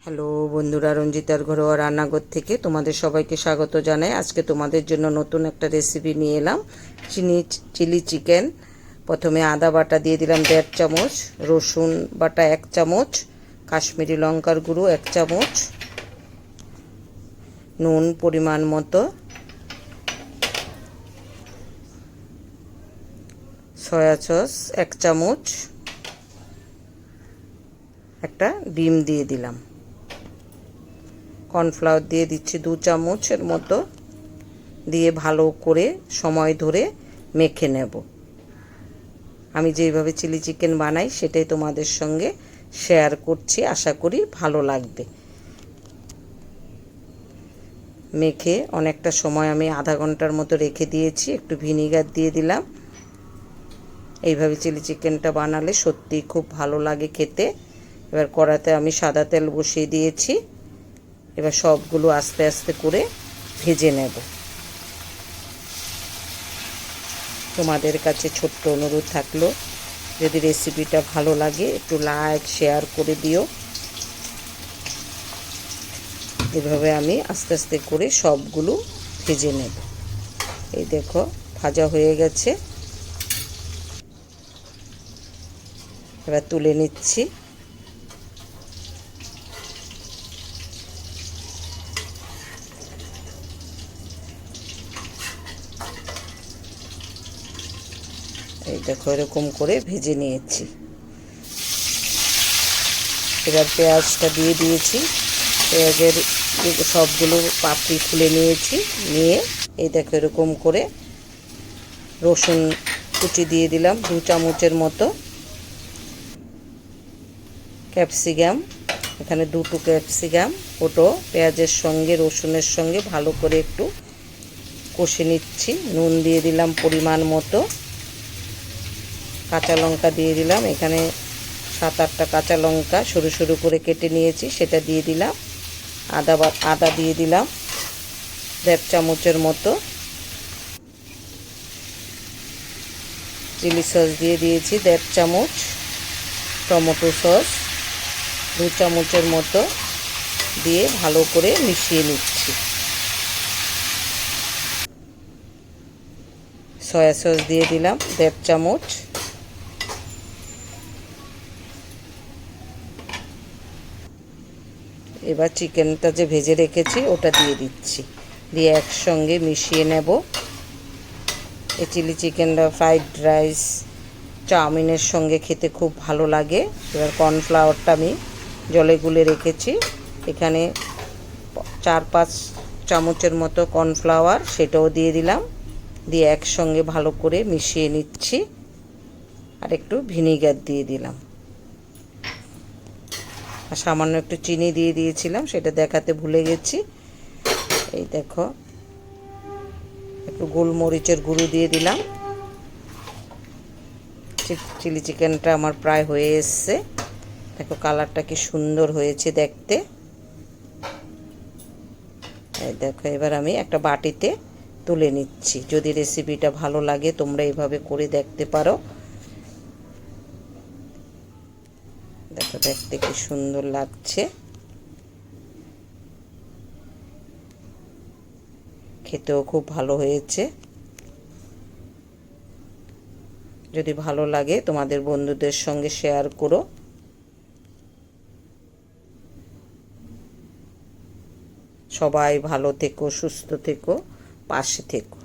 Hello বন্ধুরা, রঞ্জিতার ঘরোয়া রান্নাঘর থেকে তোমাদের সবাইকে স্বাগত জানাই। আজকে তোমাদের জন্য নতুন একটা রেসিপি নিয়ে এলাম, চিলি চিকেন। প্রথমে আদা বাটা দিয়ে দিলাম 1.5 চামচ, রসুন বাটা 1 চামচ, কাশ্মীরি লঙ্কার গুঁড়ো 1 চামচ, নুন পরিমাণ মতো, সয়া সস 1 চামচ, একটা ডিম দিয়ে দিলাম, কর্নফ্লাওয়ার দিয়ে দিচ্ছি 2 চামচের মতো, দিয়ে ভালো করে সময় ধরে মেখে নেব। আমি যেইভাবে চিলি চিকেন বানাই সেটাই তোমাদের সঙ্গে শেয়ার করছি, আশা করি ভালো লাগবে। মেখে অনেকটা সময় আমি আধা ঘন্টার মতো রেখে দিয়েছি, একটু ভিনিগার দিয়ে দিলাম। এইভাবে চিলি চিকেনটা বানালে সত্যিই খুব ভালো লাগে খেতে। এবার কড়াতে আমি সাদা তেল বসিয়ে দিয়েছি, এবার সবগুলো আস্তে আস্তে করে ভেজে নেব। তোমাদের কাছে ছোট্ট অনুরোধ থাকলো, যদি রেসিপিটা ভালো লাগে একটু লাইক শেয়ার করে দিও। এভাবে আমি আস্তে আস্তে করে সবগুলো ভেজে নেব। এই দেখো ভাজা হয়ে গেছে, এবার তুলে নিচ্ছি। এই দেখো এরকম করে ভেজে নিয়েছি। এবার পেঁয়াজটা দিয়ে দিয়েছি, পেঁয়াজের সবগুলো পাপড়ি খুলে নিয়েছি, নিয়ে এই দেখো এরকম করে রসুন কুচি দিয়ে দিলাম 2 চামচের মতো, ক্যাপসিকাম এখানে 2টো ক্যাপসিকাম, ওটো পেঁয়াজের সঙ্গে রসুনের সঙ্গে ভালো করে একটু কষে নিচ্ছি। নুন দিয়ে দিলাম পরিমাণ মতো, কাঁচা লঙ্কা দিয়ে দিলাম, এখানে 7-8টা কাঁচা লঙ্কা সরু সরু করে কেটে নিয়েছি, সেটা দিয়ে দিলাম। আদা দিয়ে দিলাম 1.5 চামচের মতো, চিলি সস দিয়ে দিয়েছি 1.5 চামচ, টমেটো সস 2 চামচের মতো দিয়ে ভালো করে মিশিয়ে নিচ্ছি। সয়া সস দিয়ে দিলাম 1.5 চামচ, এবার চিকেনটা যে ভেজে রেখেছি ওটা দিয়ে দিচ্ছি, দিয়ে একসঙ্গে মিশিয়ে নেব। এই চিলি চিকেনটা ফ্রাইড রাইস চাউমিনের সঙ্গে খেতে খুব ভালো লাগে। এবার কর্নফ্লাওয়ারটা আমি জলে গুলে রেখেছি, এখানে 4-5 চামচের মতো কর্নফ্লাওয়ার, সেটাও দিয়ে দিলাম, দিয়ে একসঙ্গে ভালো করে মিশিয়ে নিচ্ছি। আর একটু ভিনিগার দিয়ে দিলাম, আর সামান্য একটু চিনি দিয়ে দিয়েছিলাম, সেটা দেখাতে ভুলে গেছি। এই দেখো একটু গোলমরিচের গুঁড়ো দিয়ে দিলাম। চিলি চিকেনটা আমার প্রায় হয়ে এসছে, দেখো কালারটা কি সুন্দর হয়েছে দেখতে। এই দেখো এবার আমি একটা বাটিতে তুলে নিচ্ছি। যদি রেসিপিটা ভালো লাগে তোমরা এইভাবে করে দেখতে পারো। দেখো দেখতে কি সুন্দর লাগছে, খেতেও খুব ভালো হয়েছে। যদি ভালো লাগে তোমাদের বন্ধুদের সঙ্গে শেয়ার করো। সবাই ভালো থেকো, সুস্থ থেকো, পাশে থেকো।